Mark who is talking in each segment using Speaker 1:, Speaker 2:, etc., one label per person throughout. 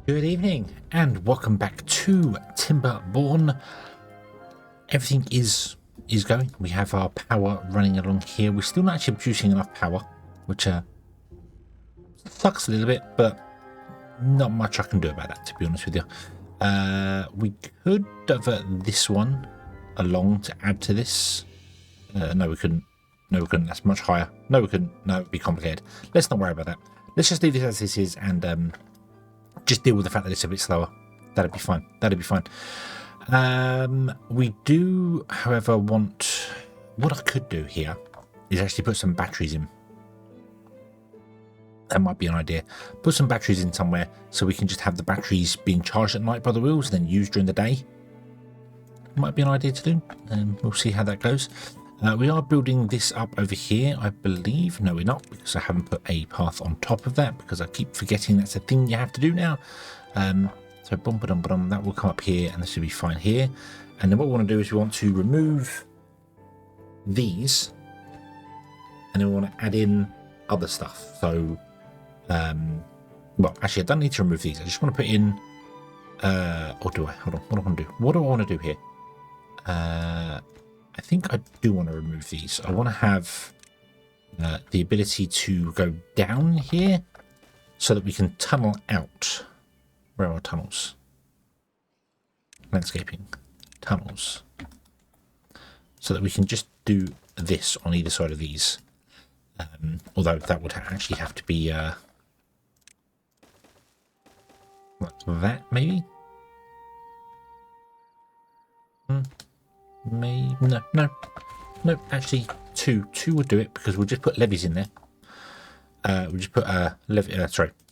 Speaker 1: Good evening and welcome back to Timberborn. Everything is going. We have our power running along here. We're still not actually producing enough power, which sucks a little bit, but not much I can do about that, to be honest with you. We could divert this one along to add to this. No, we couldn't. No, we couldn't. That's much higher. No, we couldn't. No, it'd be complicated. Let's not worry about that. Let's just leave this as this is and just deal with the fact that it's a bit slower. That'd be fine. That'd be fine. We do, however, want... What I could do here is actually put some batteries in. That might be an idea. Put some batteries in somewhere so we can just have the batteries being charged at night by the wheels and then used during the day. Might be an idea to do. We'll see how that goes. We are building this up over here, I believe. No, we're not, because I haven't put a path on top of that, because I keep forgetting that's a thing you have to do now. So boom, ba-dum, ba-dum, that will come up here, and this should be fine here. And then what we want to do is we want to remove these, and then we want to add in other stuff. So, well, actually, I don't need to remove these. I just want to put in, or do I? Hold on, what do I want to do? What do I want to do here? I think I do want to remove these. I want to have the ability to go down here so that we can tunnel out. Where are our tunnels? Landscaping. Tunnels. So that we can just do this on either side of these. Although that would actually have to be like that, maybe? Maybe no. Actually, two would do it, because we'll just put levees in there. We'll just put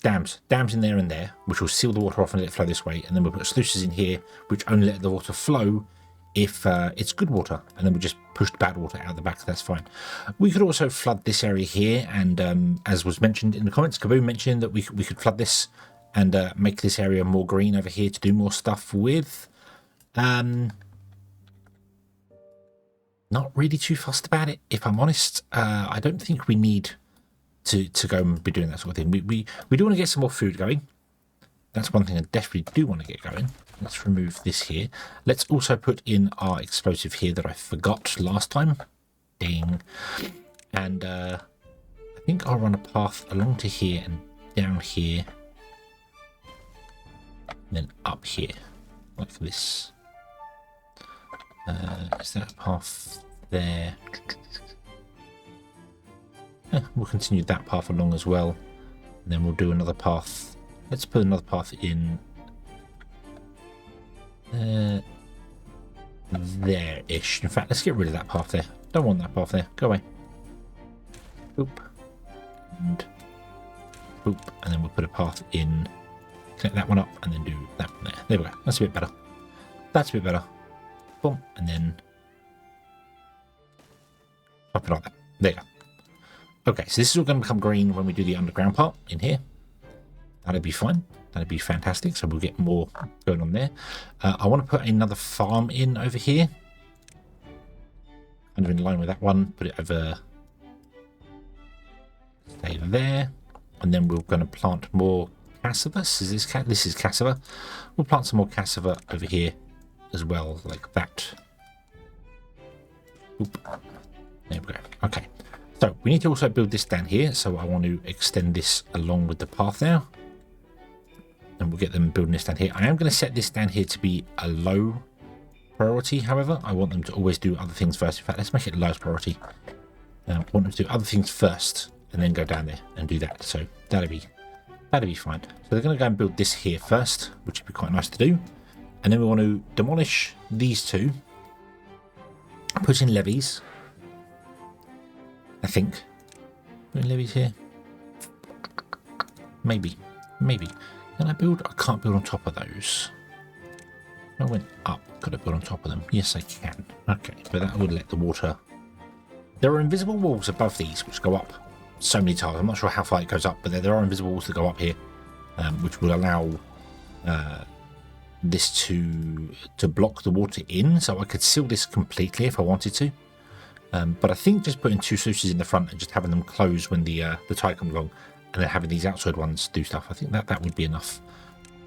Speaker 1: dams in there and there, which will seal the water off and let it flow this way. And then we'll put sluices in here, which only let the water flow if it's good water. And then we'll just push the bad water out the back. That's fine. We could also flood this area here, and as was mentioned in the comments, Kaboom mentioned that we could flood this and make this area more green over here to do more stuff with. Not really too fussed about it, if I'm honest. I don't think we need to go and be doing that sort of thing. We do want to get some more food going. That's one thing I definitely do want to get going. Let's remove this here. Let's also put in our explosive here that I forgot last time. Ding. And I think I'll run a path along to here and down here. And then up here, like this. Is that a path there? Yeah, we'll continue that path along as well, and then we'll do another path. Let's put another path in there-ish. In fact, let's get rid of that path there. Don't want that path there. Go away. Boop. And boop. And then we'll put a path in. Connect that one up, and then do that one there. There we go. That's a bit better. That's a bit better. Boom, and then up it like that. There you go. Okay, so this is all going to become green when we do the underground part in here. That'd be fine. That'd be fantastic. So we'll get more going on there. I want to put another farm in over here. Kind of in line with that one. Put it over. Stay there. And then we're going to plant more cassava. This is cassava. We'll plant some more cassava over here as well, like that. Oop. There we go. Okay, so we need to also build this down here, so I want to extend this along with the path now, and we'll get them building this down here. I am going to set this down here to be a low priority, however. I want them to always do other things first. In fact, let's make it lowest priority. I want them to do other things first and then go down there and do that. So that'll be fine. So they're going to go and build this here first, which would be quite nice to do. And then we want to demolish these two, put in levees, I think. Put in levees here. Maybe. Can I build? I can't build on top of those. I went up. Could I build on top of them? Yes, I can. Okay, but that would let the water... There are invisible walls above these which go up so many tiles. I'm not sure how far it goes up, but there are invisible walls that go up here, which will allow... this to block the water in, so I could seal this completely if I wanted to, but I think just putting two sluices in the front and just having them close when the tide comes along, and then having these outside ones do stuff, I think that would be enough.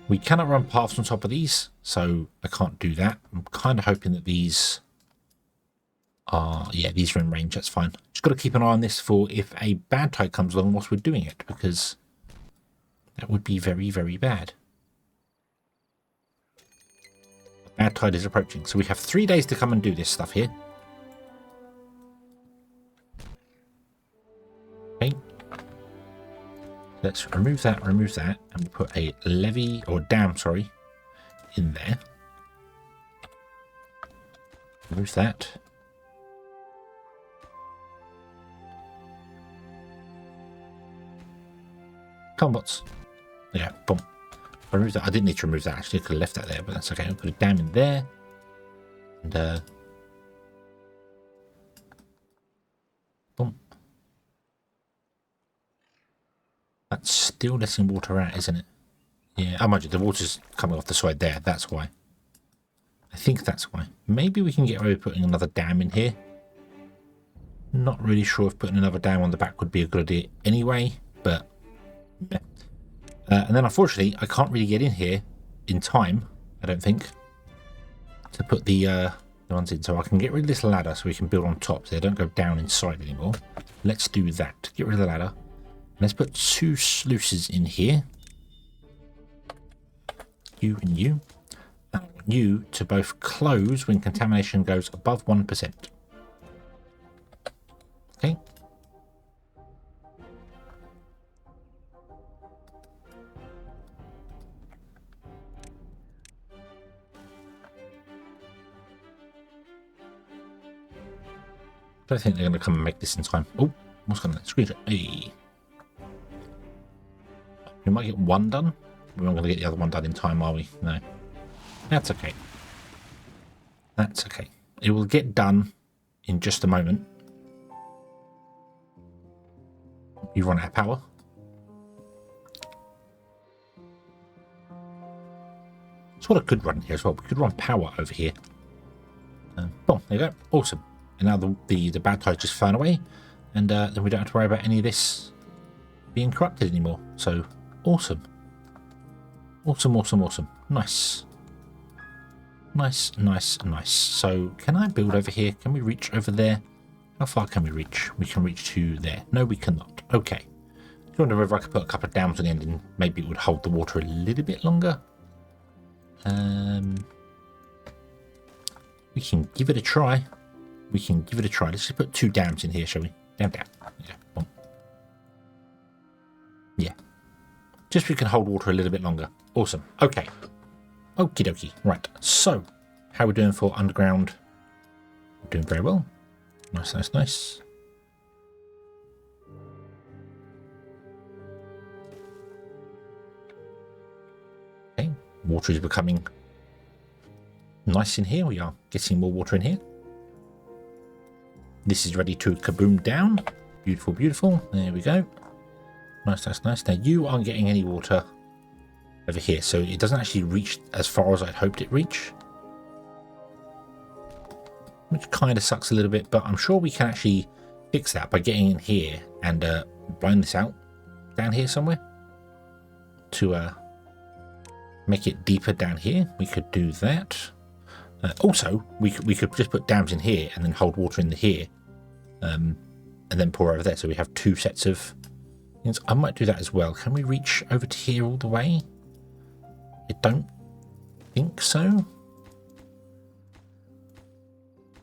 Speaker 1: We cannot run paths on top of these, so I can't do that. I'm kind of hoping that these are, yeah, these are in range. That's fine. Just got to keep an eye on this for if a bad tide comes along whilst we're doing it, because that would be very, very bad. Bad tide is approaching, so we have 3 days to come and do this stuff here. Okay. Let's remove that, and we put a levee, or dam, sorry, in there. Remove that. Come on, bots. Yeah, boom. Remove that. I didn't need to remove that, actually. I could have left that there, but that's okay. I'll put a dam in there. And, boom. That's still letting water out, isn't it? Yeah, I imagine the water's coming off the side there. That's why. I think that's why. Maybe we can get away with putting another dam in here. Not really sure if putting another dam on the back would be a good idea anyway, but yeah. And then unfortunately, I can't really get in here in time, I don't think, to put the ones in. So I can get rid of this ladder so we can build on top so they don't go down inside anymore. Let's do that. Get rid of the ladder. Let's put 2 sluices in here. You and you. And you to both close when contamination goes above 1%. Okay. I don't think they're going to come and make this in time. Oh, what's going on? Screenshot. Hey. We might get one done. We're not going to get the other one done in time, are we? No. That's okay. That's okay. It will get done in just a moment. You run out of power. That's what I could run here as well. We could run power over here. Boom, there you go. Awesome. And now the bad tide just fell away. And then we don't have to worry about any of this being corrupted anymore. So, awesome. Awesome, awesome, awesome. Nice. Nice, nice, nice. So, can I build over here? Can we reach over there? How far can we reach? We can reach to there. No, we cannot. Okay. I wonder if I could put a couple of dams on the end and maybe it would hold the water a little bit longer. We can give it a try. We can give it a try. Let's just put 2 dams in here, shall we? Down. Yeah. Boom. Yeah. Just so we can hold water a little bit longer. Awesome. Okay. Okie dokie. Right. So, how are we doing for underground? We're doing very well. Nice, nice, nice. Okay. Water is becoming nice in here. We are getting more water in here. This is ready to kaboom down. Beautiful, beautiful. There we go. Nice, nice, nice. Now you aren't getting any water over here, so it doesn't actually reach as far as I'd hoped it reach. Which kind of sucks a little bit, but I'm sure we can actually fix that by getting in here and blowing this out down here somewhere to make it deeper down here. We could do that. Also, we could just put dams in here and then hold water in the here, and then pour over there. So we have 2 sets of things. I might do that as well. Can we reach over to here all the way? I don't think so.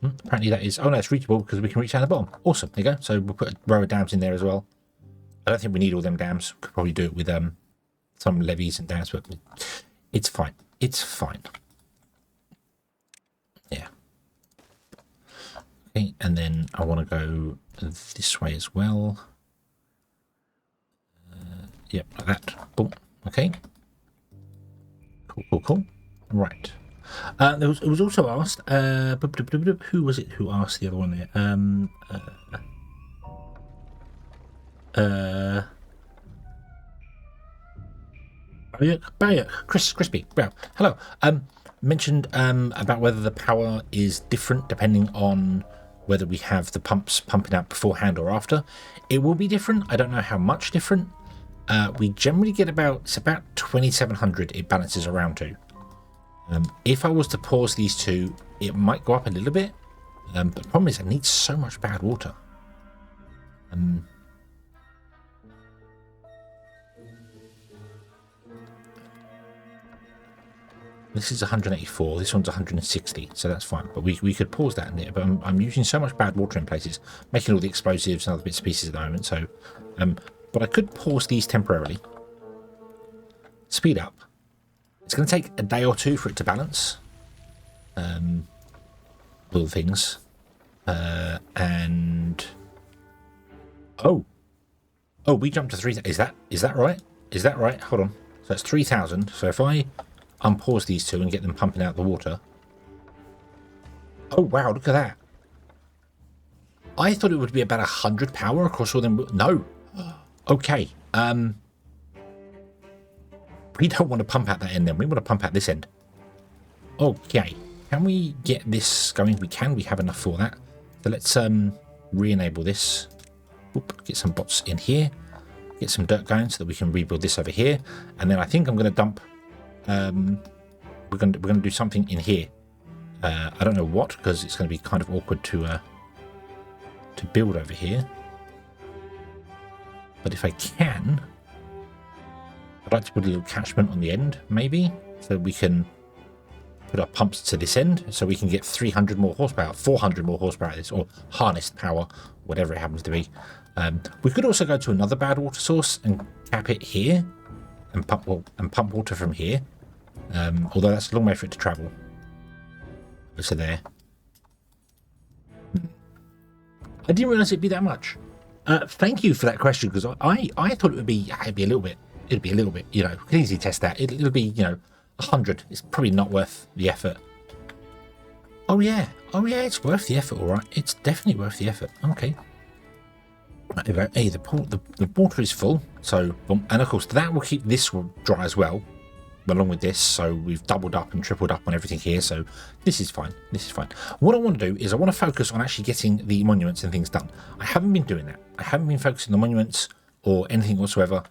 Speaker 1: Apparently that is. Oh no, it's reachable because we can reach down the bottom. Awesome. There you go. So we'll put a row of dams in there as well. I don't think we need all them dams. We could probably do it with some levees and dams, but it's fine. It's fine. Yeah. Okay, and then I want to go this way as well. Yep, like that. Boom. Okay. Cool, cool, cool. Right. It was also asked. Who was it who asked the other one there? Crispy. Well, hello. Mentioned about whether the power is different depending on whether we have the pumps pumping out beforehand or after. It will be different. I don't know how much different. we generally get it's about 2,700 it balances around to. If I was to pause these two, it might go up a little bit. But the problem is I need so much bad water. This is 184, this one's 160, so that's fine. But we could pause that in there. But I'm using so much bad water in places, making all the explosives and other bits and pieces at the moment. So, but I could pause these temporarily. Speed up. It's going to take a day or two for it to balance. Little things. And... Oh, we jumped to 3,000. Is that right? Is that right? Hold on. So that's 3,000. So if I unpause these two and get them pumping out the water. Oh, wow, look at that. I thought it would be about 100 power across all them. No. Okay. We don't want to pump out that end then. We want to pump out this end. Okay. Can we get this going? We can. We have enough for that. So let's re-enable this. Oop, get some bots in here. Get some dirt going so that we can rebuild this over here. And then I think I'm going to dump... we're going to do something in here. I don't know what, because it's going to be kind of awkward to build over here. But if I can, I'd like to put a little catchment on the end, maybe, so we can put our pumps to this end, so we can get 300 more horsepower, 400 more horsepower out of this, or harnessed power, whatever it happens to be. We could also go to another bad water source and cap it here, and pump water from here. Although that's a long way for it to travel. So there. I didn't realise it'd be that much. Thank you for that question, because I thought it'd be a little bit. It'd be a little bit, you know, we can easily test that. It'll be, you know, 100. It's probably not worth the effort. Oh yeah, it's worth the effort, all right. It's definitely worth the effort. Okay. Right, there we go. Hey, the water is full, so and of course that will keep this dry as well, along with this. So we've doubled up and tripled up on everything here. So this is fine. This is fine. What I want to do is I want to focus on actually getting the monuments and things done. I haven't been doing that. I haven't been focusing on monuments or anything whatsoever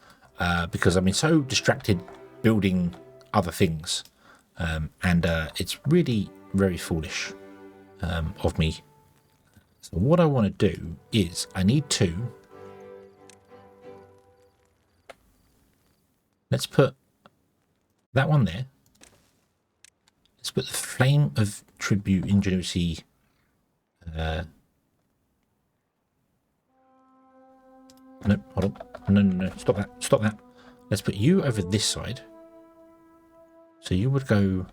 Speaker 1: because I've been so distracted building other things, and it's really very foolish of me. So what I want to do is I need to, let's put that one there. Let's put the flame of tribute ingenuity. No, hold on. No. Stop that. Let's put you over this side. So you would go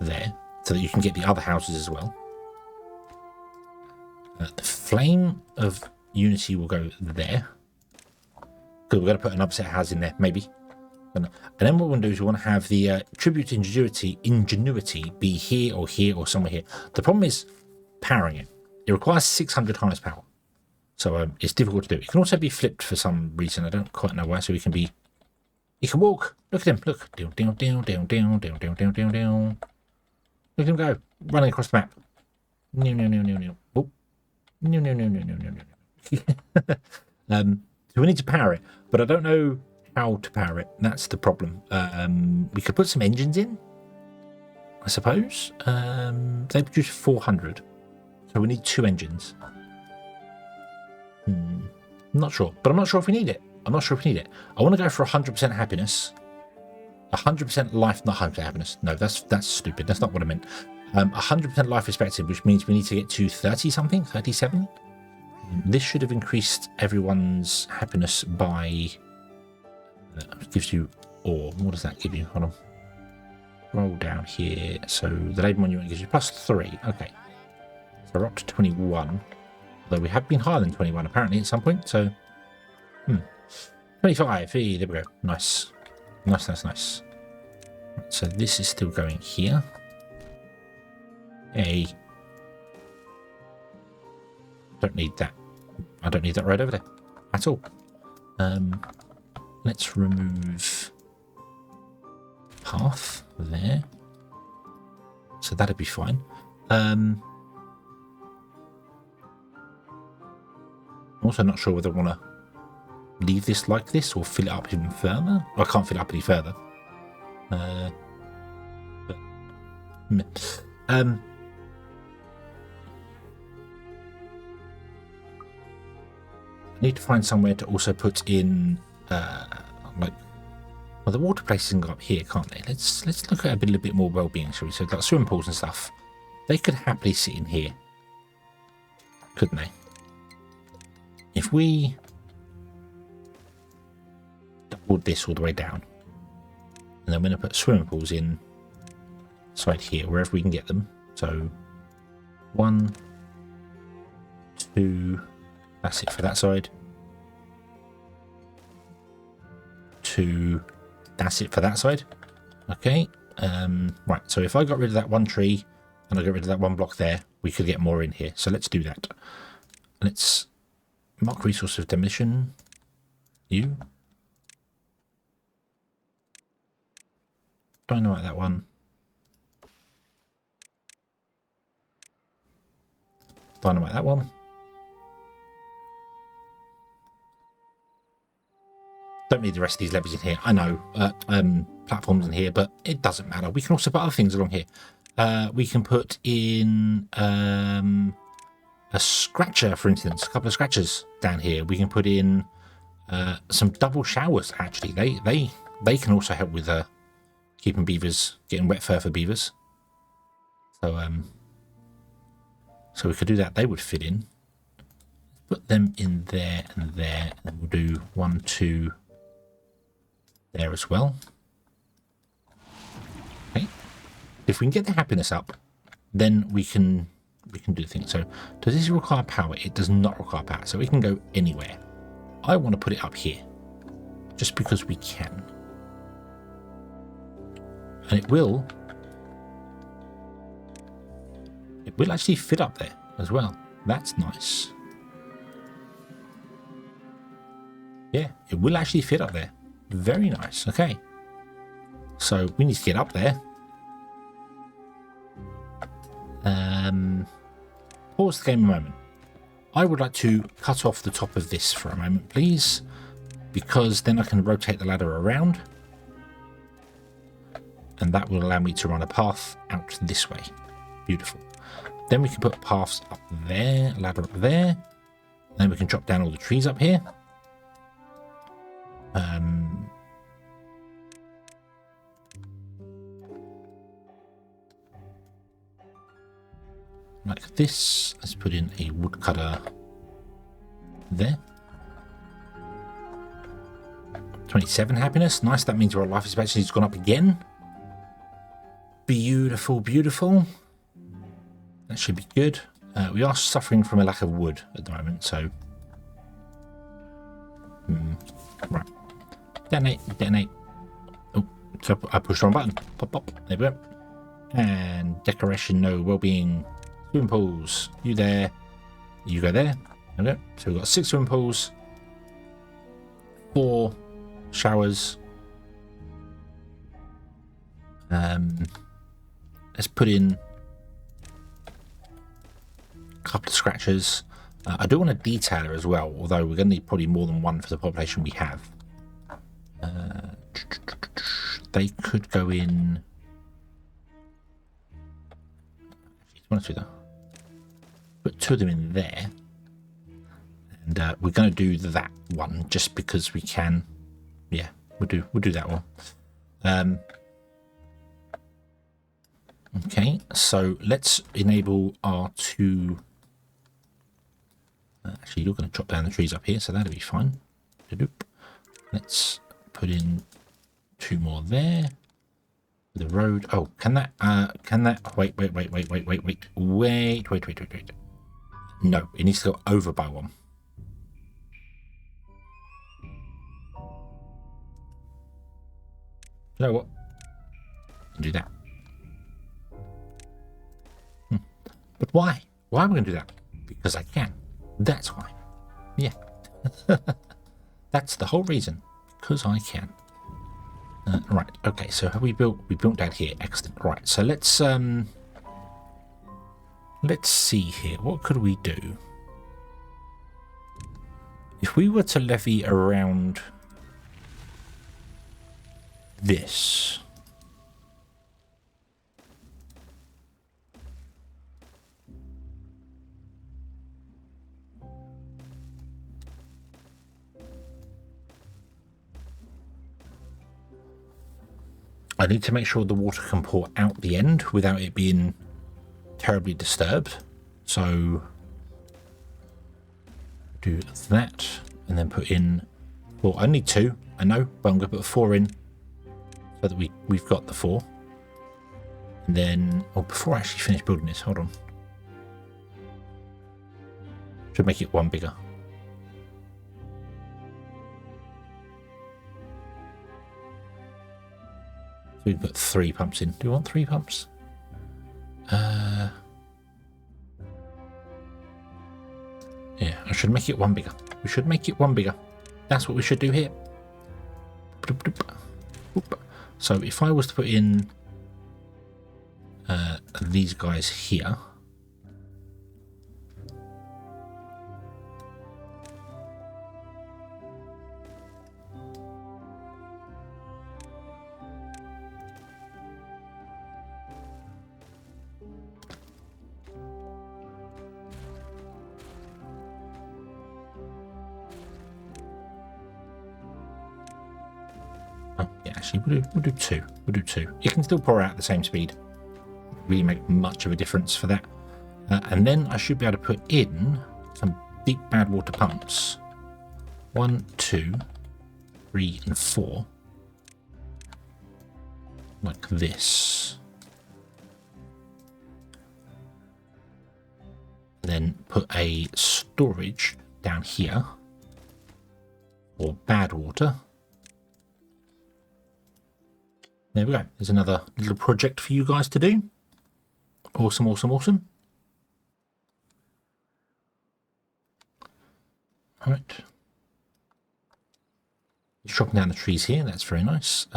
Speaker 1: there so that you can get the other houses as well. The flame of unity will go there. Because we're going to put an upset house in there, maybe. And then what we want to do is we want to have the tribute ingenuity be here or somewhere here. The problem is powering it. It requires 600 harness power. So it's difficult to do. It can also be flipped for some reason. I don't quite know why. So we can be... He can walk. Look at him. Look. Look at him go. Running across the map. No. Oh. No. So we need to power it. But I don't know how to power it. That's the problem. We could put some engines in, I suppose. They produce 400. So we need 2 engines. I'm not sure. But I'm not sure if we need it. I want to go for 100% happiness. 100% life, not 100% happiness. No, that's stupid. That's not what I meant. 100% life expectancy, which means we need to get to 30 something, 37. This should have increased everyone's happiness by... gives you ore. What does that give you? Hold on. Roll down here. So the labour monument gives you +3. Okay. So we're up to 21. Although we have been higher than 21 apparently at some point. So 25. Hey, there we go. Nice. Nice. So this is still going here. Hey. Don't need that. I don't need that right over there at all. Let's remove path there. So that'd be fine. I'm also not sure whether I want to leave this like this or fill it up even further. I can't fill it up any further. I need to find somewhere to also put in like, well, the water places can go up here, can't they? Let's look at a little bit more well-being, shall we? So like swimming pools and stuff, they could happily sit in here, couldn't they? If we doubled this all the way down, and then we're going to put swimming pools in side here, wherever we can get them. So 1, 2, that's it for that side. 2, that's it for that side. Okay. Right. So if I got rid of that one tree and I got rid of that one block there, we could get more in here. So let's do that. Let's mark resource of demolition. You. Dynamite that one. Dynamite that one. Don't need the rest of these levees in here. I know, platforms in here, but it doesn't matter. We can also put other things along here. We can put in a scratcher, for instance, a couple of scratchers down here. We can put in some double showers. Actually, they can also help with keeping beavers, getting wet fur for beavers. So we could do that. They would fit in. Put them in there and there, and we'll do 1, 2 there as well. Okay. If we can get the happiness up, then we can do things. So does this require power? It does not require power, so we can go anywhere. I want to put it up here, just because we can. And it will actually fit up there as well. That's nice. Yeah, it will actually fit up there. Very nice. Okay. So we need to get up there. Pause the game a moment. I would like to cut off the top of this for a moment, please, because then I can rotate the ladder around. And that will allow me to run a path out this way. Beautiful. Then we can put paths up there, ladder up there. Then we can chop down all the trees up here. Like this. Let's put in a woodcutter there. 27 happiness. Nice. That means our life expectancy has gone up again. Beautiful, beautiful. That should be good. We are suffering from a lack of wood at the moment, so... right. Detonate, detonate. Oh, so I pushed the wrong button. Pop, pop. There we go. And decoration, no. Well-being. Swimming pools. You there. You go there. There we go. So we've got 6 swimming pools. 4 showers. Let's put in a couple of scratchers. I do want a detailer as well, although we're going to need probably more than one for the population we have. They could go in... Put 2 of them in there. And we're going to do that one just because we can. Yeah, we'll do that one. Okay, so let's enable our 2. Actually, you're going to chop down the trees up here, so that'll be fine. Let's put in 2 more there. The road. Oh, can that? Wait. No, it needs to go over by 1. You know what? Do that. But why? Why am I going to do that? Because I can. That's why. Yeah. That's the whole reason. Because I can. Right. Okay. So have we built? We built down here. Excellent. Right. So let's see here. What could we do? If we were to levy around this, I need to make sure the water can pour out the end without it being terribly disturbed. So do that and then put in, well, only 2, I know, but I'm going to put 4 in so that we've got the 4. And then, oh, before I actually finish building this, hold on. Should make it 1 bigger. So we put 3 pumps in. Do you want 3 pumps? Yeah, I should make it 1 bigger. We should make it 1 bigger. That's what we should do here. So if I was to put in these guys here, we'll do 2. We'll do 2. It can still pour out at the same speed. Really make much of a difference for that. And then I should be able to put in some deep bad water pumps. 1, 2, 3, and 4. Like this. Then put a storage down here for bad water. There we go. There's another little project for you guys to do. Awesome, awesome, awesome. All right. Chopping down the trees here. That's very nice.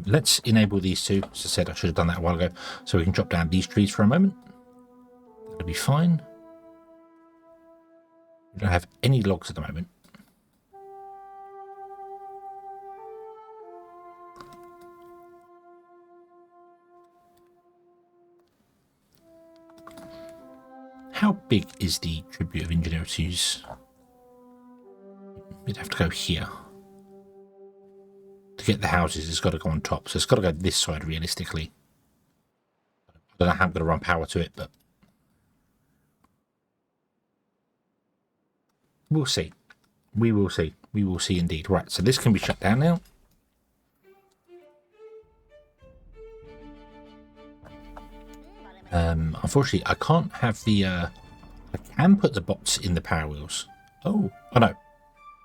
Speaker 1: Let's enable these two. As I said, I should have done that a while ago. So we can chop down these trees for a moment. That'll be fine. We don't have any logs at the moment. How big is the tribute of ingenuities? We'd have to go here. To get the houses, it's got to go on top. So it's got to go this side, realistically. I don't know how I'm going to run power to it, but we'll see. We will see. We will see indeed. Right, so this can be shut down now. Unfortunately, I can't have the, I can put the bots in the power wheels. Oh no.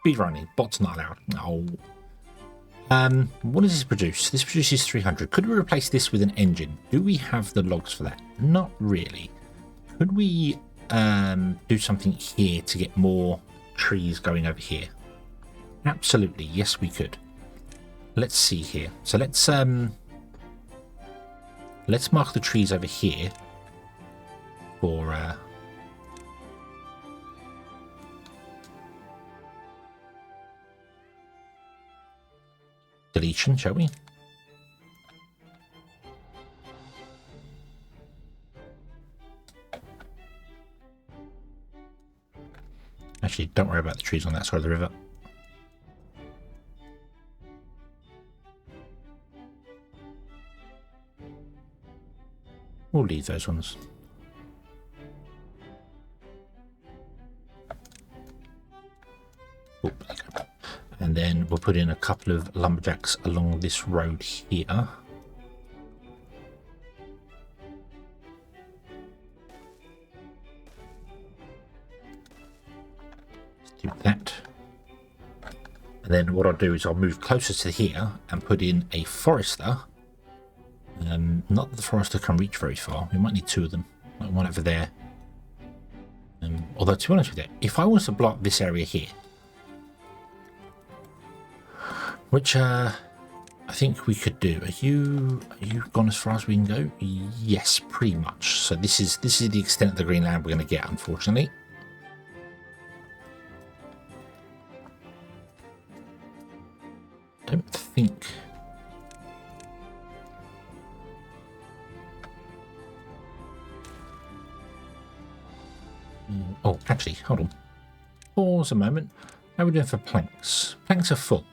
Speaker 1: Beaver only. Bots not allowed. No. What does this produce? This produces 300. Could we replace this with an engine? Do we have the logs for that? Not really. Could we do something here to get more trees going over here? Absolutely. Yes, we could. Let's see here. So let's mark the trees over here for deletion, shall we? Actually, don't worry about the trees on that side of the river. We'll leave those ones. Oh, there you go. And then we'll put in a couple of lumberjacks along this road here. Let's do that. And then what I'll do is I'll move closer to here and put in a forester. Not that the forester can reach very far. We might need 2 of them. Like one over there. Although, to be honest with you, if I was to block this area here, which I think we could do. Are you gone as far as we can go? Yes, pretty much. So this is the extent of the Greenland we're going to get, unfortunately. actually, hold on. Pause a moment. How are we doing for planks? Planks are full.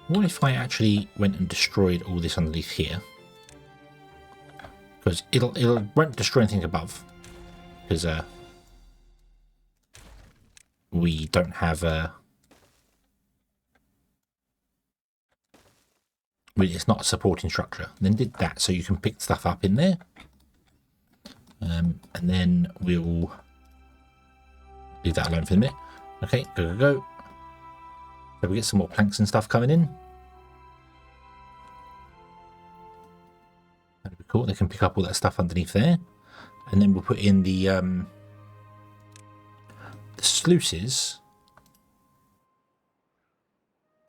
Speaker 1: What if I actually went and destroyed all this underneath here? Because it won't destroy anything above. Because we don't have it's not a supporting structure. And then did that so you can pick stuff up in there. And then we'll leave that alone for a minute. Okay, go. So we get some more planks and stuff coming in. That'd be cool. They can pick up all that stuff underneath there. And then we'll put in the sluices.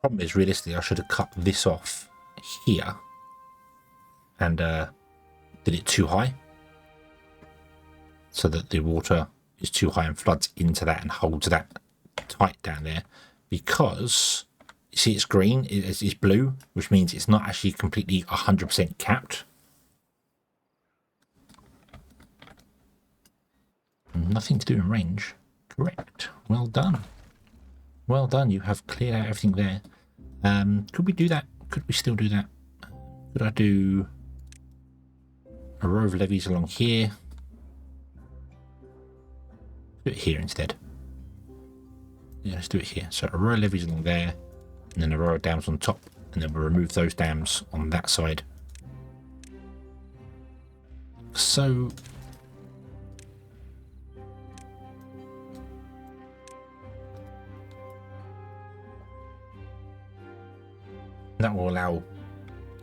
Speaker 1: Problem is, realistically, I should have cut this off here and did it too high so that the water is too high and floods into that and holds that tight down there, because you see it's green, it's blue, which means it's not actually completely 100% capped. Nothing to do in range. Correct. Well done. Well done. You have cleared out everything there. Could we do that? Could we still do that? Could I do a row of levees along here? Do it here instead. Yeah, let's do it here. So a row of levees along there, and then a row of dams on top, and then we'll remove those dams on that side. So that will allow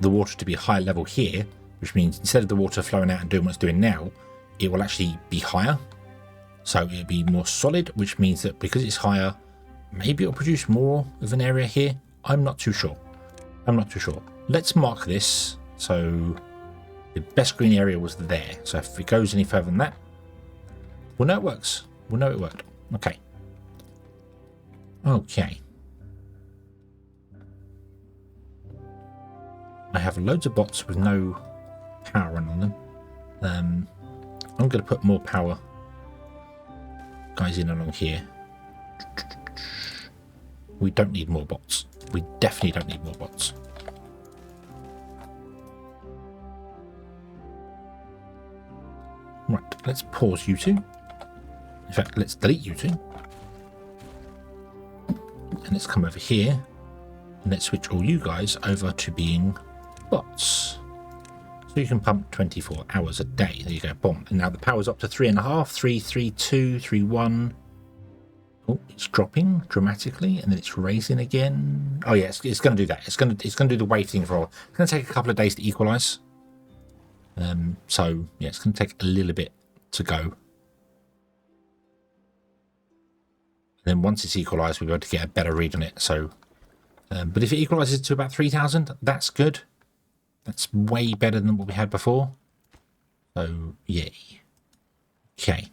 Speaker 1: the water to be a higher level here, which means instead of the water flowing out and doing what it's doing now, it will actually be higher. So it'll be more solid, which means that because it's higher, maybe it'll produce more of an area here. I'm not too sure. Let's mark this. So the best green area was there. So if it goes any further than that, we'll know it works. We'll know it worked. Okay. I have loads of bots with no power running on them. I'm going to put more power guys in along here. We don't need more bots. We definitely don't need more bots. Right, let's pause you two. In fact, let's delete you two. And let's come over here. And let's switch all you guys over to being bots. So you can pump 24 hours a day. There you go, boom. And now the power's up to 3.5, 3, 3, 2, 3, 1. Oh, it's dropping dramatically, and then it's raising again. Oh yeah, it's going to do that. It's going to do the wave thing for a while. It's going to take a couple of days to equalize. So yeah, it's going to take a little bit to go. And then once it's equalized, we'll be able to get a better read on it. So, but if it equalizes to about 3,000, that's good. That's way better than what we had before. So, yay. Okay.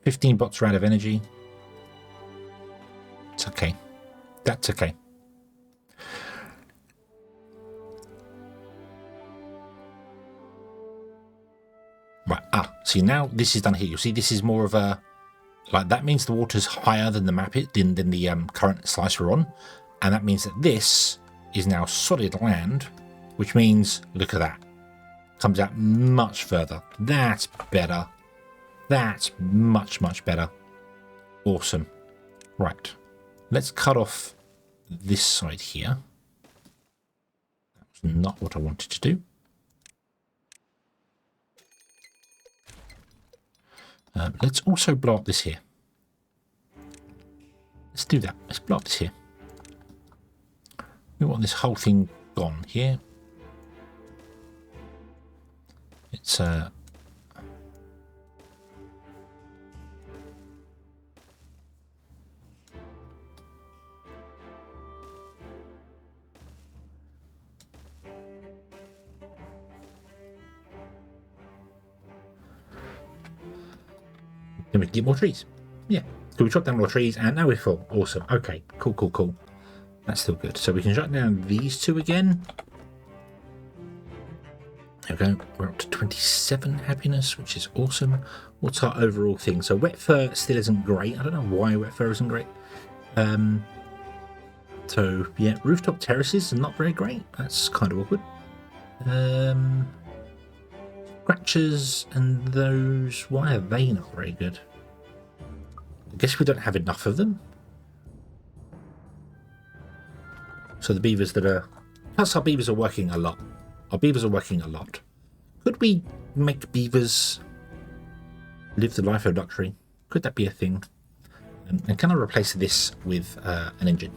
Speaker 1: 15 bots are out of energy. It's okay. That's okay. Right. See, now this is done here. You'll see this is more of a... Like, that means the water's higher than the map, than the current slice we're on. And that means that this is now solid land, which means, look at that. Comes out much further. That's better. That's much, much better. Awesome. Right. Let's cut off this side here. That was not what I wanted to do. Let's also blow up this here. Let's do that. Let's blow up this here. We want this whole thing gone here. It's let me get more trees. Yeah. So we chop down more trees and now we're full. Awesome. Okay. Cool, cool, cool. That's still good. So we can shut down these two again. There we go. We're up to 27 happiness, which is awesome. what's our overall thing? So wet fur still isn't great. I don't know why wet fur isn't great. So yeah, rooftop terraces are not very great. That's kind of awkward. Scratchers and those, why are they not very good? I guess we don't have enough of them. So the beavers that are... Plus our beavers are working a lot. Our beavers are working a lot. Could we make beavers live the life of luxury? Could that be a thing? And can I replace this with an engine?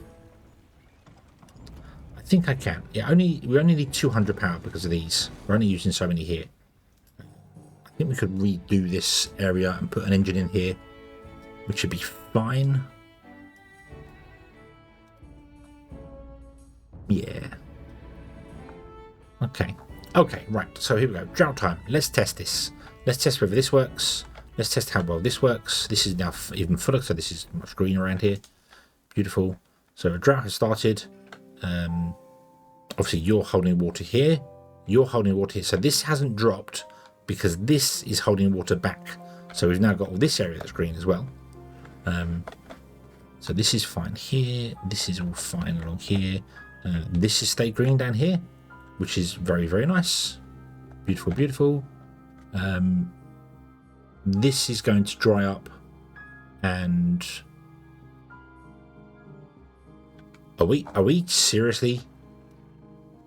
Speaker 1: I think I can. Yeah, we only need 200 power because of these. We're only using so many here. I think we could redo this area and put an engine in here, which should be fine. Yeah. Okay. Okay, right. So here we go. Drought time. Let's test this. Let's test whether this works. Let's test how well this works. This is now even fuller, so this is much greener around here. Beautiful. So a drought has started. Obviously, you're holding water here. You're holding water here. So this hasn't dropped because this is holding water back. So we've now got all this area that's green as well. So this is fine here. This is all fine along here. This is stayed green down here, which is very, very nice. Beautiful, beautiful. This is going to dry up, and are we seriously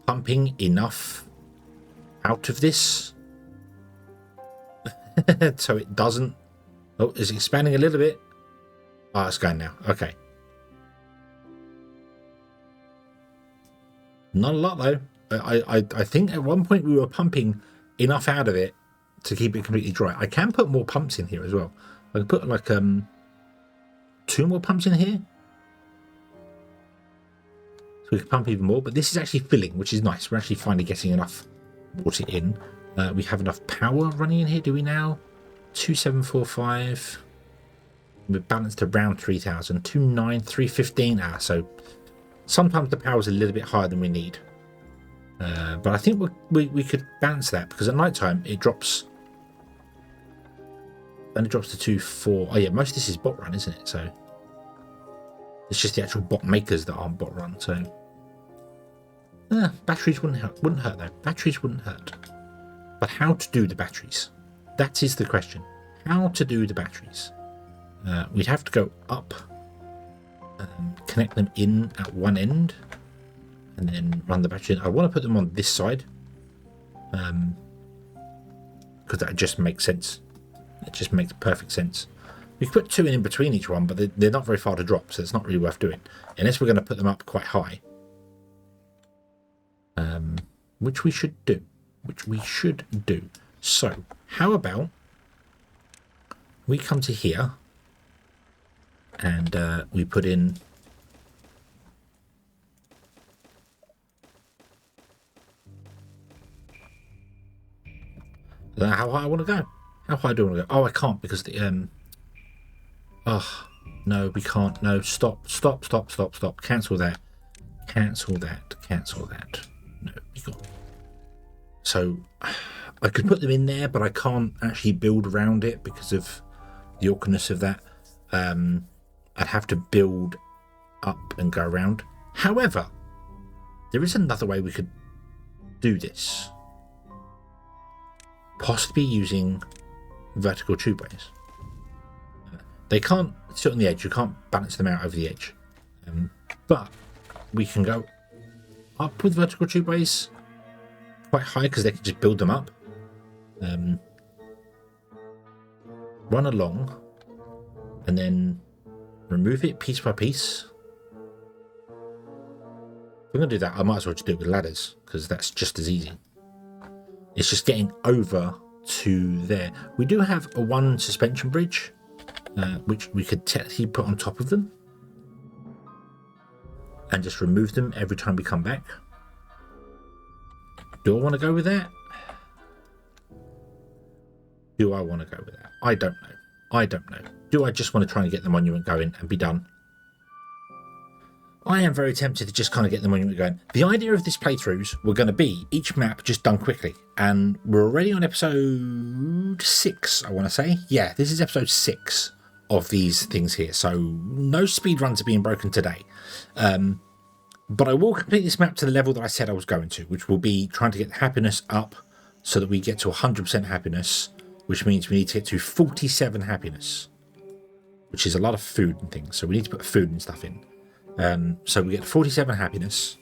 Speaker 1: pumping enough out of this so it doesn't? Oh, it's expanding a little bit. Oh, it's going now. Okay. Not a lot though. I think at one point we were pumping enough out of it to keep it completely dry. I can put more pumps in here as well. I can put like 2 more pumps in here, so we can pump even more. But this is actually filling, which is nice. We're actually finally getting enough water in. We have enough power running in here, do we now? 2745. We're balanced around 3000. 29, 315. So sometimes the power is a little bit higher than we need. But I think we could balance that, because at night time it drops. And it drops to 2.4. Oh yeah, most of this is bot run, isn't it? So it's just the actual bot makers that aren't bot run. So batteries wouldn't hurt though. Batteries wouldn't hurt. But how to do the batteries? That is the question. How to do the batteries? We'd have to go up, connect them in at one end, and then run the battery in. I want to put them on this side, because that just makes sense. It just makes perfect sense. We could put 2 in between each one, but they're not very far to drop, so it's not really worth doing. Unless we're going to put them up quite high. Which we should do. So, how about we come to here, and we put in... I don't know how high I want to go. How high do I want to go? Oh, I can't, because the... Oh, no, we can't. No, stop. Cancel that. No, we can't. So, I could put them in there, but I can't actually build around it because of the awkwardness of that. I'd have to build up and go around. However, there is another way we could do this. Possibly using vertical tubeways. They can't sit on the edge. You can't balance them out over the edge. But we can go up with vertical tubeways quite high, because they can just build them up. Run along and then remove it piece by piece. If we're going to do that, I might as well just do it with ladders, because that's just as easy. It's just getting over to there. We do have a 1 suspension bridge, which we could technically put on top of them and just remove them every time we come back. Do I want to go with that? Do I want to go with that? I don't know. Do I just want to try and get the monument going and be done? I am very tempted to just kind of get the monument going. The idea of this playthroughs were going to be each map just done quickly. And we're already on episode 6, I want to say. Yeah, this is episode 6 of these things here. So no speed runs are being broken today. But I will complete this map to the level that I said I was going to, which will be trying to get happiness up so that we get to 100% happiness, which means we need to get to 47 happiness, which is a lot of food and things. So we need to put food and stuff in. So we get 47 happiness.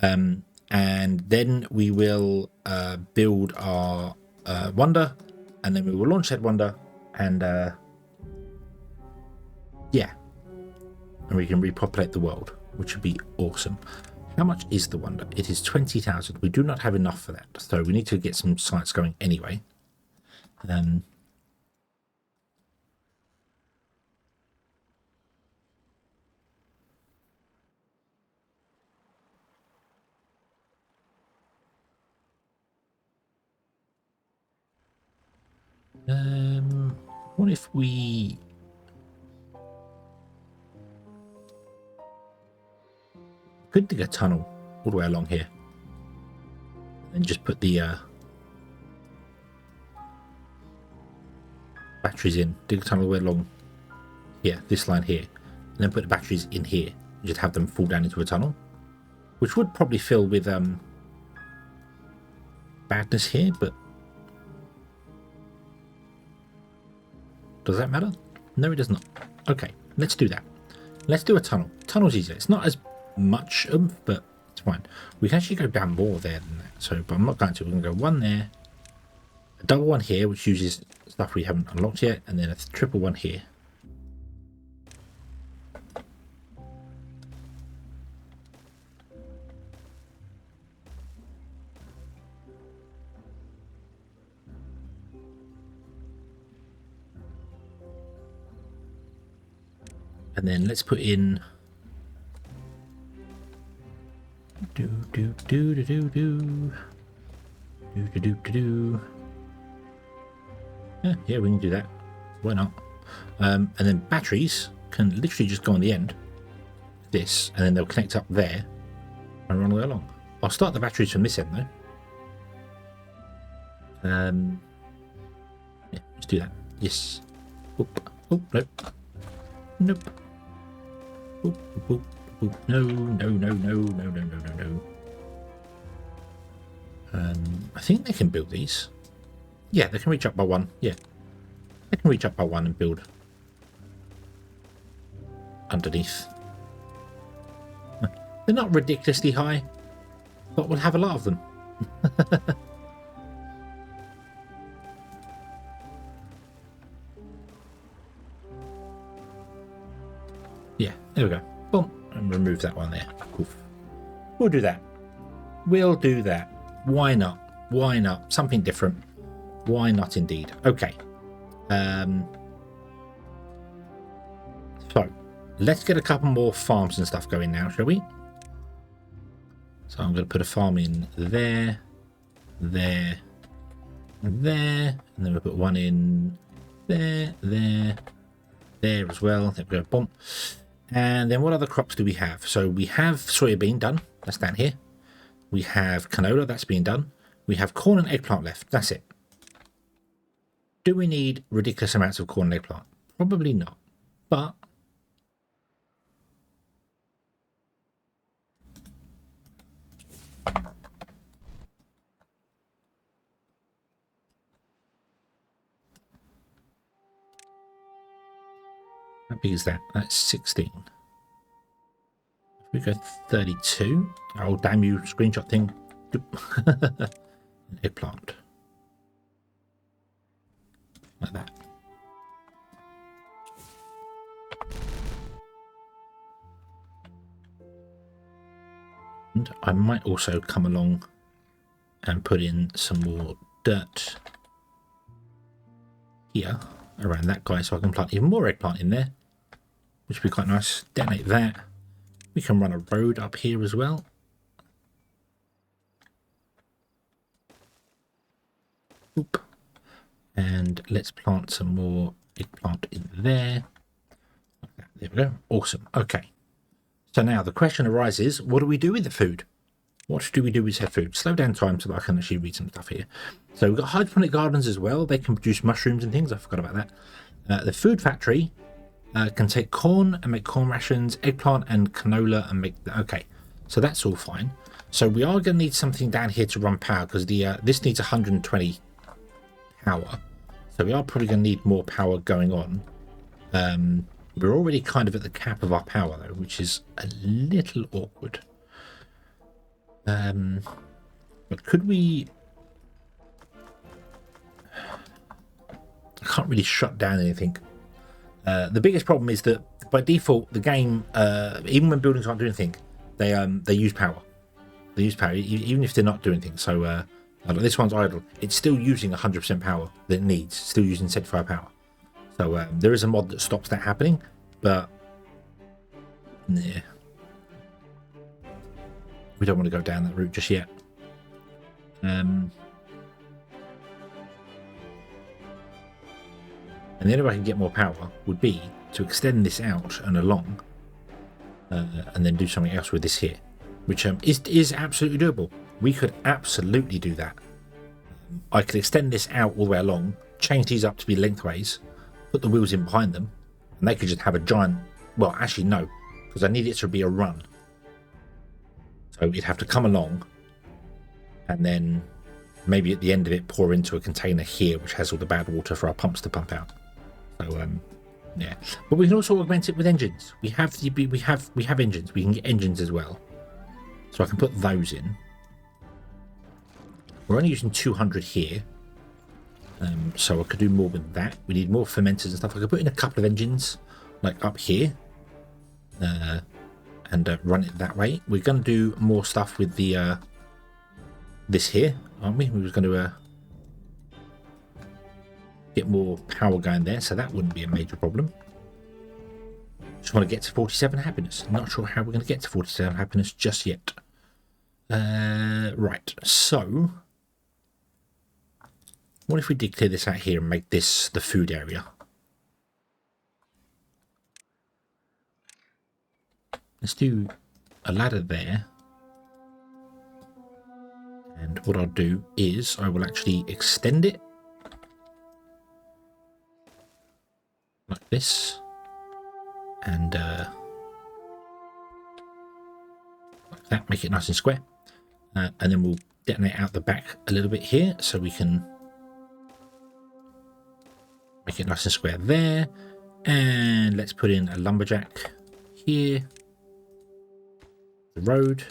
Speaker 1: And then we will build our wonder, and then we will launch that wonder, and yeah. And we can repopulate the world, which would be awesome. How much is the wonder? It is 20,000. We do not have enough for that, so we need to get some sites going anyway. What if we could dig a tunnel all the way along here and just put the batteries in, dig a tunnel all the way along here, this line here, and then put the batteries in here and just have them fall down into a tunnel, which would probably fill with badness here, but does that matter? No, it does not. Okay, let's do that. Let's do a tunnel. Tunnel's easier. It's not as much but it's fine. We can actually go down more there than that. So, but I'm not going to. We're going to go one there, a double one here, which uses stuff we haven't unlocked yet, and then a triple one here. And then let's put in yeah, we can do that. Why not? And then batteries can literally just go on the end of this, and then they'll connect up there and run all the way along. I'll start the batteries from this end though. Yeah, let's do that. Yes. Oop. Oh, nope. Nope. Oop, oop, oop. No. I think they can build these. Yeah, they can reach up by one. Yeah, they can reach up by one and build underneath. They're not ridiculously high, but we'll have a lot of them. Yeah, there we go. Boom. And remove that one there. Oof. We'll do that. We'll do that. Why not? Why not? Something different. Why not indeed? Okay. So let's get a couple more farms and stuff going now, shall we? So I'm going to put a farm in there, there, there, and then we'll put one in there, there, there as well. There we go. Boom. And then what other crops do we have? So we have soybean done. That's down here. We have canola. That's being done. We have corn and eggplant left. That's it. Do we need ridiculous amounts of corn and eggplant? Probably not. But how big is that? That's 16. If we go 32. Oh, damn you, screenshot thing. Eggplant. Like that. And I might also come along and put in some more dirt here around that guy so I can plant even more eggplant in there, which would be quite nice. Detonate that. We can run a road up here as well. Oop. And let's plant some more eggplant in there. Like that There we go. Awesome. Okay. So now the question arises, what do we do with the food? What do we do with said food? Slow down time so that I can actually read some stuff here. So we've got hydroponic gardens as well. They can produce mushrooms and things. I forgot about that. The food factory can take corn and make corn rations, eggplant and canola and make... Okay, so that's all fine. So we are going to need something down here to run power because this needs 120 power. So we are probably going to need more power going on. We're already kind of at the cap of our power though, which is a little awkward. But could we... I can't really shut down anything. The biggest problem is that by default, the game, even when buildings aren't doing anything, they use power. They use power, even if they're not doing things. So this one's idle. It's still using 100% power that it needs. It's still using 75 power. So there is a mod that stops that happening, but yeah. We don't want to go down that route just yet. And the only way I can get more power would be to extend this out and along, and then do something else with this here, which is absolutely doable. We could absolutely do that. I could extend this out all the way along, change these up to be lengthways, put the wheels in behind them, and they could just have a giant... Well, actually no, because I need it to be a run. So you'd have to come along and then maybe at the end of it pour into a container here which has all the bad water for our pumps to pump out. So yeah, but we can also augment it with engines. We have engines. We can get engines as well, so I can put those in. We're only using 200 here, so I could do more with that. We need more fermenters and stuff. I could put in a couple of engines like up here, and run it that way. We're going to do more stuff with the this here, aren't we? We were going to get more power going there, so that wouldn't be a major problem. Just want to get to 47 happiness. I'm not sure how we're going to get to 47 happiness just yet. Right, so what if we did clear this out here and make this the food area? Let's do a ladder there. And what I'll do is I will actually extend it like this. And like that, make it nice and square. And then we'll detonate out the back a little bit here so we can make it nice and square there. And let's put in a lumberjack here. The road,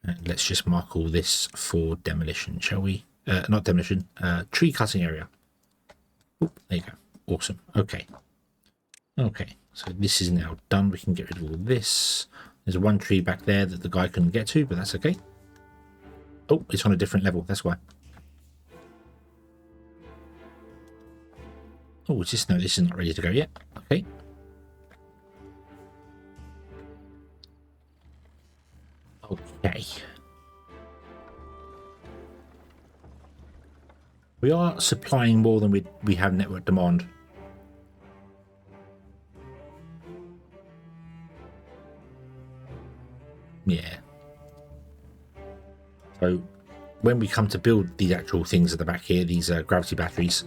Speaker 1: and let's just mark all this for demolition, shall we? Not demolition, tree cutting area. Oop, there you go. Awesome. Okay, so this is now done. We can get rid of all this. There's one tree back there that the guy couldn't get to, but that's okay. Oh, it's on a different level, that's why. Oh, it's just... no, this is not ready to go yet. Okay. Okay. We are supplying more than we have network demand. Yeah. So when we come to build these actual things at the back here, these gravity batteries,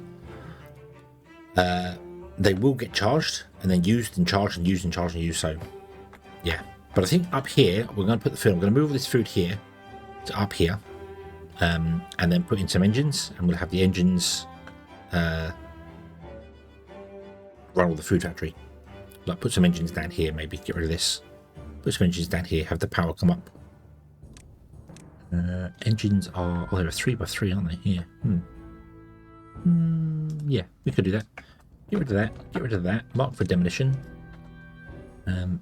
Speaker 1: they will get charged and then used and charged and used and charged and used. So yeah. But I think up here, we're going to put the food. I'm going to move all this food here to up here, and then put in some engines, and we'll have the engines run all the food factory. Like put some engines down here, maybe get rid of this. Put some engines down here, have the power come up. Engines are... oh, they're a 3x3, aren't they? Here. Yeah, we could do that. Get rid of that. Get rid of that. Mark for demolition.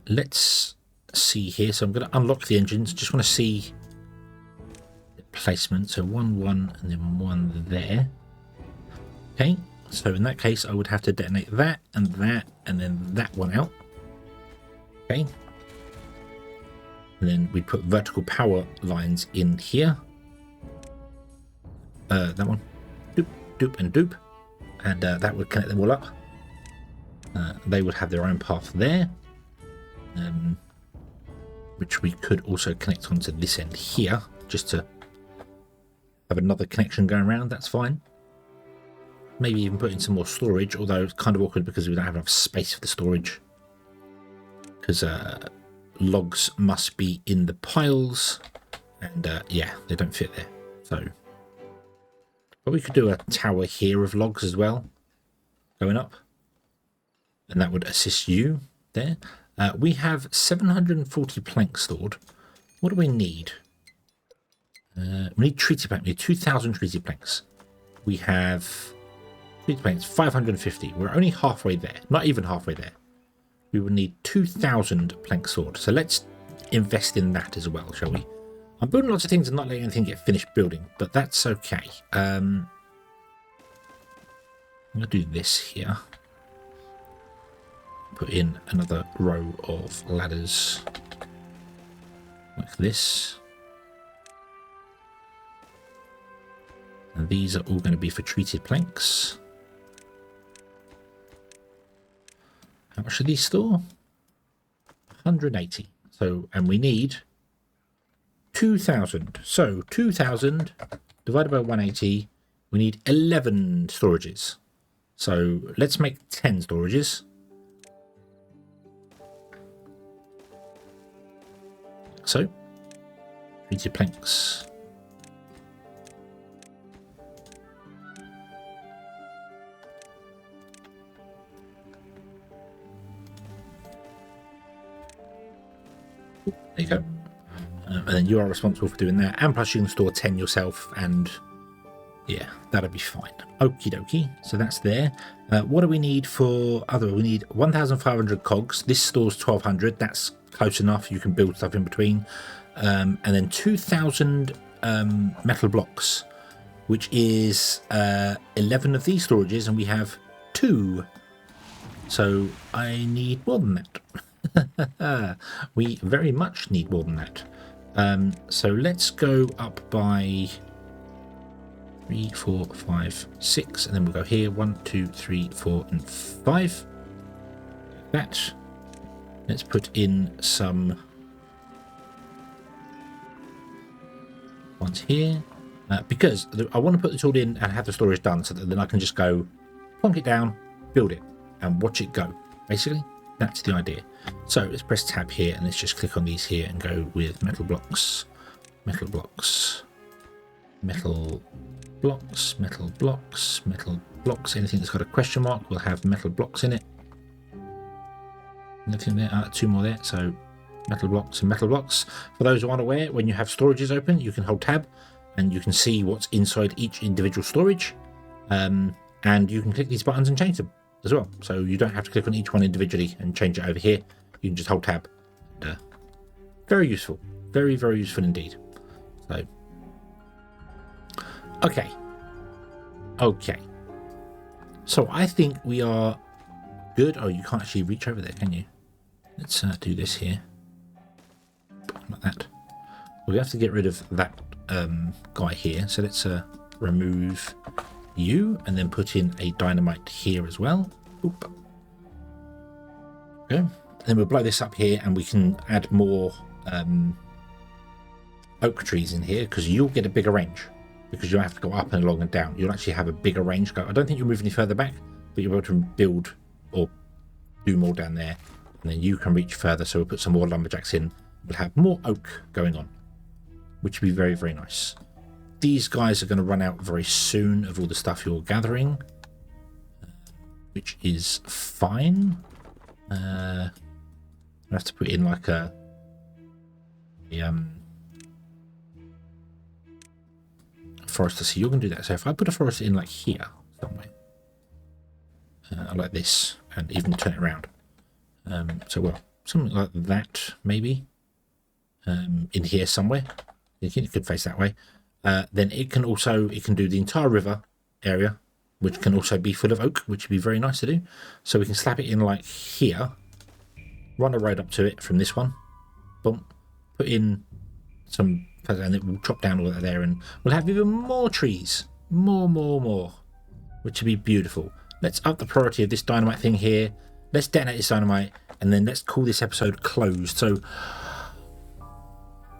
Speaker 1: Let's see here. So I'm going to unlock the engines. Just want to see the placement. So 1, 1, and then 1 there. Okay. So in that case, I would have to detonate that, and then that one out. Okay. And then we'd put vertical power lines in here. That one. Doop, doop, and doop. And that would connect them all up. They would have their own path there, which we could also connect onto this end here, just to have another connection going around. That's fine. Maybe even put in some more storage, although it's kind of awkward because we don't have enough space for the storage. Because logs must be in the piles, and yeah, they don't fit there. So, but we could do a tower here of logs as well, going up, and that would assist you there. We have 740 planks stored. What do we need? We need treaty planks. We need 2,000 treaty planks. We have treaty planks 550. We're only halfway there. Not even halfway there. We would need 2,000 planks stored. So let's invest in that as well, shall we? I'm building lots of things and not letting anything get finished building, but that's okay. I'm going to do this here. Put in another row of ladders like this. And these are all going to be for treated planks. How much do these store? 180. So, and we need 2,000. So 2,000 divided by 180, we need 11 storages. So let's make 10 storages. So, treated planks. There you go. And then you are responsible for doing that. And plus you can store 10 yourself, and yeah, that'll be fine. Okie dokie. So that's there. What do we need for other? We need 1,500 cogs. This stores 1,200. That's close enough. You can build stuff in between. And then 2,000 metal blocks, which is 11 of these storages, and we have 2. So I need more than that. We very much need more than that. So let's go up by 3, 4, 5, 6, and then we'll go here 1, 2, 3, 4, and 5. That. Let's put in some ones here, because I want to put this all in and have the storage done, so that then I can just go plonk it down, build it, and watch it go. Basically, that's the idea. So let's press tab here, and let's just click on these here and go with metal blocks, metal blocks, metal blocks, metal blocks, metal blocks. Anything that's got a question mark will have metal blocks in it. Nothing there. 2 more there. So metal blocks and metal blocks. For those who aren't aware, when you have storages open, you can hold tab and you can see what's inside each individual storage, and you can click these buttons and change them as well. So you don't have to click on each one individually and change it over here. You can just hold tab. Very useful. Very, very useful indeed. So okay. So I think we are good. Oh, you can't actually reach over there, can you? Let's do this here. Like that. We have to get rid of that guy here. So let's remove you and then put in a dynamite here as well. Oop. Okay. Then we'll blow this up here, and we can add more oak trees in here, because you'll get a bigger range, because you'll have to go up and along and down. You'll actually have a bigger range. I don't think you'll move any further back, but you'll be able to build or do more down there, and then you can reach further. So we'll put some more lumberjacks in. We'll have more oak going on, which will be very, very nice. These guys are going to run out very soon of all the stuff you're gathering, which is fine. I have to put in like a forester. So you're going to do that. So if I put a forester in like here somewhere, like this, and even turn it around. So well, something like that maybe, in here somewhere. It could face that way. Then it can do the entire river area, which can also be full of oak, which would be very nice to do. So we can slap it in like here, run a road up to it from this one, boom, put in some, and it will chop down all that there, and we'll have even more trees, more, which would be beautiful. Let's up the priority of this dynamite thing here. let's detonate this dynamite, and then let's call this episode closed. So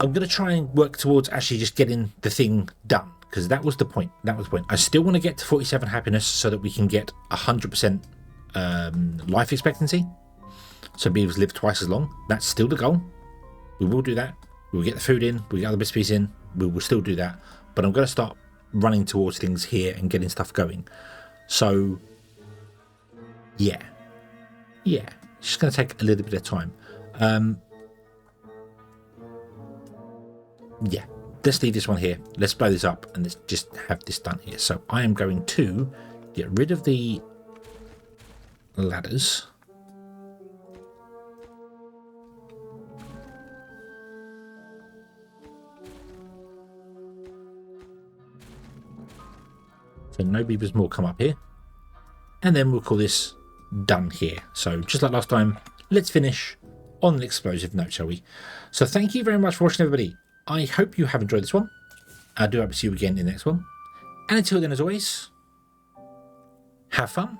Speaker 1: I'm going to try and work towards actually just getting the thing done, because that was the point. I still want to get to 47 happiness so that we can get 100% life expectancy. So beavers live twice as long. That's still the goal. We will do that. We'll get the food in. We'll get other bits and pieces in. We will still do that. But I'm going to start running towards things here and getting stuff going. So, yeah. It's just going to take a little bit of time. Yeah, let's leave this one here. Let's blow this up and let's just have this done here. So I am going to get rid of the ladders. So no beavers more come up here. And then we'll call this done here. So just like last time, let's finish on an explosive note, shall we? So thank you very much for watching, everybody. I hope you have enjoyed this one. I do hope to see you again in the next one. And until then, as always, have fun.